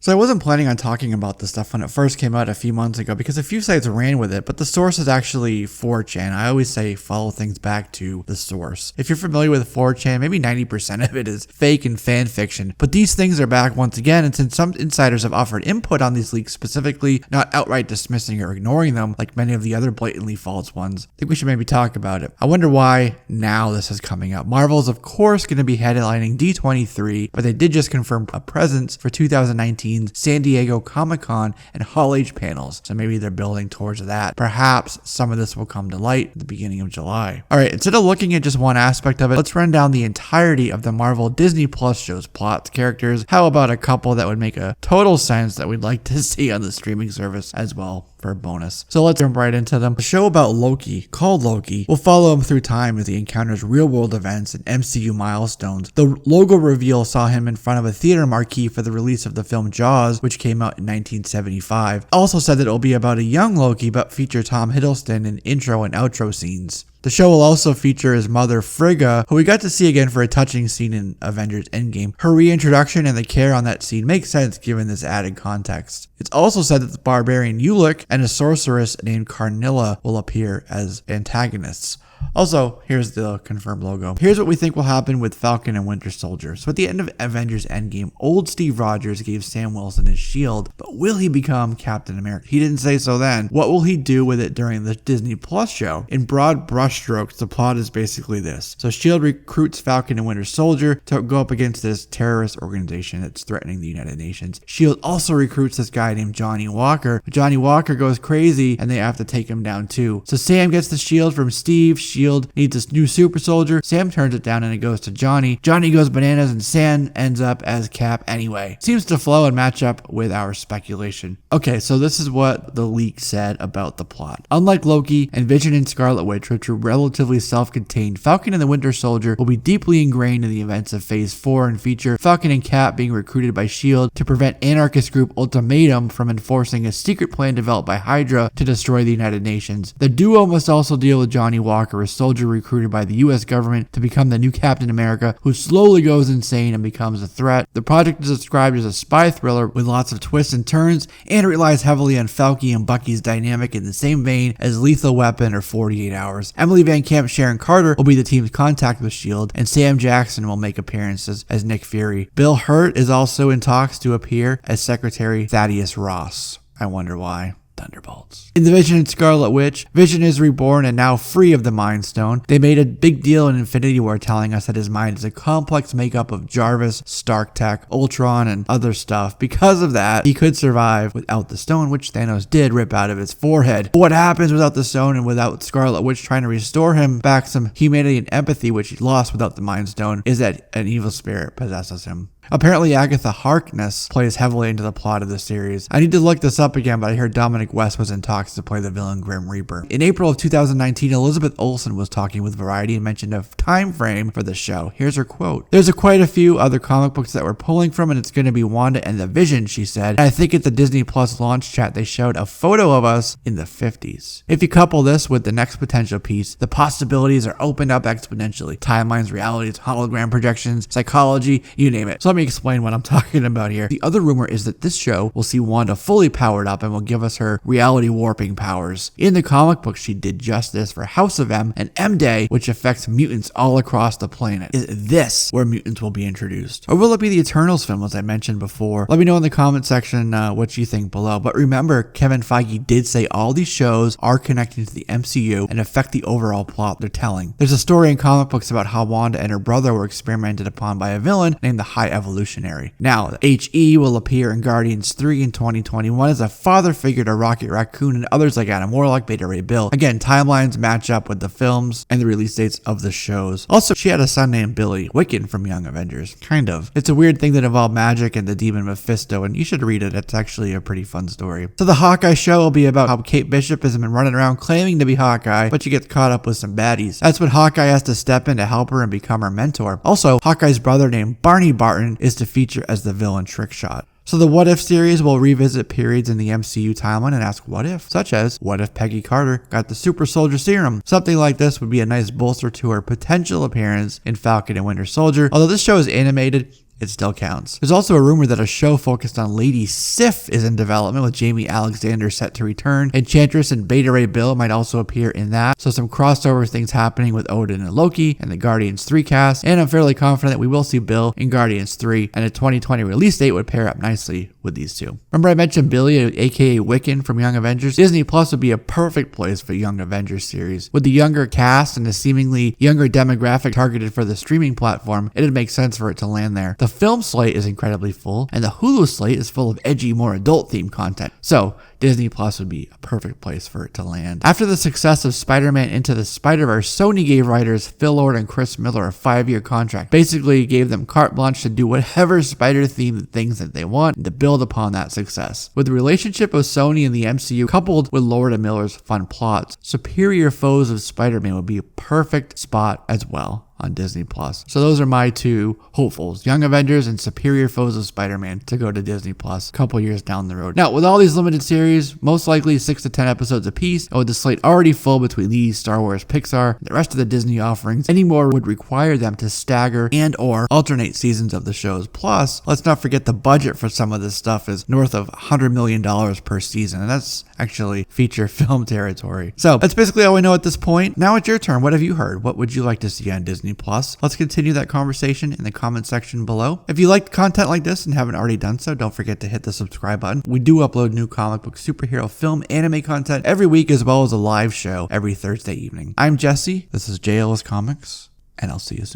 So I wasn't planning on talking about this stuff when it first came out a few months ago because a few sites ran with it, but the source is actually 4chan. I always say follow things back to the source. If you're familiar with 4chan, maybe 90% of it is fake and fan fiction, but these things are back once again, and since some insiders have offered input on these leaks specifically, not outright dismissing or ignoring them like many of the other blatantly false ones, I think we should maybe talk about it. I wonder why now this is coming up. Marvel is of course going to be headlining D23, but they did just confirm a presence for 2019 San Diego Comic-Con and Hall H panels, so maybe they're building towards that. Perhaps some of this will come to light at the beginning of July. Alright, instead of looking at just one aspect of it, let's run down the entirety of the Marvel Disney Plus shows, plots, characters. How about a couple that would make a total sense that we'd like to see on the streaming service as well for a bonus. So let's jump right into them. A show about Loki, called Loki, will follow him through time as he encounters real-world events and MCU milestones. The logo reveal saw him in front of a theater marquee for the release of the film Jaws, which came out in 1975. Also said that it will be about a young Loki, but feature Tom Hiddleston in intro and outro scenes. The show will also feature his mother, Frigga, who we got to see again for a touching scene in Avengers Endgame. Her reintroduction and the care on that scene makes sense given this added context. It's also said that the barbarian Ulick and a sorceress named Carnilla will appear as antagonists. Also, here's the confirmed logo. Here's what we think will happen with Falcon and Winter Soldier. So at the end of Avengers Endgame, old Steve Rogers gave Sam Wilson his shield, but will he become Captain America? He didn't say so then. What will he do with it during the Disney Plus show? In broad brushstrokes, the plot is basically this. So shield recruits Falcon and Winter Soldier to go up against this terrorist organization that's threatening the United Nations. shield also recruits this guy named Johnny Walker, but Johnny Walker goes crazy and they have to take him down too. So Sam gets the shield from Steve. Shield needs this new super soldier. Sam turns it down and it goes to Johnny. Johnny goes bananas and Sam ends up as Cap anyway. Seems to flow and match up with our speculation. Okay, so this is what the leak said about the plot. Unlike Loki and Vision and Scarlet Witch, which were relatively self-contained, Falcon and the Winter Soldier will be deeply ingrained in the events of Phase 4 and feature Falcon and Cap being recruited by S.H.I.E.L.D. to prevent anarchist group Ultimatum from enforcing a secret plan developed by Hydra to destroy the United Nations. The duo must also deal with Johnny Walker, a soldier recruited by the US government to become the new Captain America, who slowly goes insane and becomes a threat. The project is described as a spy thriller with lots of twists and turns, and it relies heavily on Falky and Bucky's dynamic in the same vein as Lethal Weapon or 48 Hours. Emily Van Camp Sharon Carter will be the team's contact with S.H.I.E.L.D., and Sam Jackson will make appearances as Nick Fury. Bill Hurt is also in talks to appear as Secretary Thaddeus Ross. I wonder why. Thunderbolts. In the Vision and Scarlet Witch, Vision is reborn and now free of the Mind Stone. They made a big deal in Infinity War telling us that his mind is a complex makeup of Jarvis, Stark Tech, Ultron, and other stuff. Because of that, he could survive without the stone, which Thanos did rip out of his forehead. But what happens without the stone and without Scarlet Witch trying to restore him back some humanity and empathy, which he lost without the Mind Stone, is that an evil spirit possesses him. Apparently, Agatha Harkness plays heavily into the plot of the series. I need to look this up again, but I heard Dominic West was in talks to play the villain Grim Reaper. In April of 2019, Elizabeth Olsen was talking with Variety and mentioned a time frame for the show. Here's her quote. There's quite a few other comic books that we're pulling from, and it's going to be Wanda and the Vision, she said. And I think at the Disney Plus launch chat, they showed a photo of us in the 50s. If you couple this with the next potential piece, the possibilities are opened up exponentially. Timelines, realities, hologram projections, psychology, you name it. So let me explain what I'm talking about here. The other rumor is that this show will see Wanda fully powered up and will give us her reality warping powers. In the comic book, she did just this for House of M and M-Day, which affects mutants all across the planet. Is this where mutants will be introduced? Or will it be the Eternals film, as I mentioned before? Let me know in the comment section what you think below. But remember, Kevin Feige did say all these shows are connected to the MCU and affect the overall plot they're telling. There's a story in comic books about how Wanda and her brother were experimented upon by a villain named the High Evolutionary. Now, H.E. will appear in Guardians 3 in 2021 as a father figure to Rocket Raccoon and others like Adam Warlock, Beta Ray Bill. Again, timelines match up with the films and the release dates of the shows. Also, she had a son named Billy, Wiccan from Young Avengers. Kind of. It's a weird thing that involved magic and the demon Mephisto, and you should read it. It's actually a pretty fun story. So the Hawkeye show will be about how Kate Bishop has been running around claiming to be Hawkeye, but she gets caught up with some baddies. That's when Hawkeye has to step in to help her and become her mentor. Also, Hawkeye's brother named Barney Barton is to feature as the villain Trickshot. So the What If series will revisit periods in the MCU timeline and ask what if, such as what if Peggy Carter got the super soldier serum? Something like this would be a nice bolster to her potential appearance in Falcon and Winter Soldier. Although this show is animated, it still counts. There's also a rumor that a show focused on Lady Sif is in development, with Jamie Alexander set to return. Enchantress and Beta Ray Bill might also appear in that. So some crossover things happening with Odin and Loki and the Guardians 3 cast. And I'm fairly confident that we will see Bill in Guardians 3, and a 2020 release date would pair up nicely with these two. Remember I mentioned Billy, aka Wiccan from Young Avengers? Disney Plus would be a perfect place for Young Avengers series. With the younger cast and the seemingly younger demographic targeted for the streaming platform, it'd make sense for it to land there. The film slate is incredibly full, and the Hulu slate is full of edgy, more adult-themed content. So Disney Plus would be a perfect place for it to land. After the success of Spider-Man Into the Spider-Verse, Sony gave writers Phil Lord and Chris Miller a 5-year contract. Basically gave them carte blanche to do whatever spider-themed things that they want and to build upon that success. With the relationship of Sony and the MCU coupled with Lord and Miller's fun plots, Superior Foes of Spider-Man would be a perfect spot as well on Disney Plus. So those are my two hopefuls, Young Avengers and Superior Foes of Spider-Man, to go to Disney Plus a couple years down the road. Now, with all these limited series, most likely 6 to 10 episodes apiece, and with the slate already full between these, Star Wars, Pixar, and the rest of the Disney offerings, any more would require them to stagger and or alternate seasons of the shows. Plus, let's not forget the budget for some of this stuff is north of $100 million per season, and that's actually feature film territory. So that's basically all we know at this point. Now it's your turn. What have you heard? What would you like to see on Disney Plus? Let's continue that conversation in the comment section below. If you like content like this and haven't already done so, don't forget to hit the subscribe button. We do upload new comic book, superhero, film, anime content every week, as well as a live show every Thursday evening. I'm Jesse. This is JLS Comics, and I'll see you soon.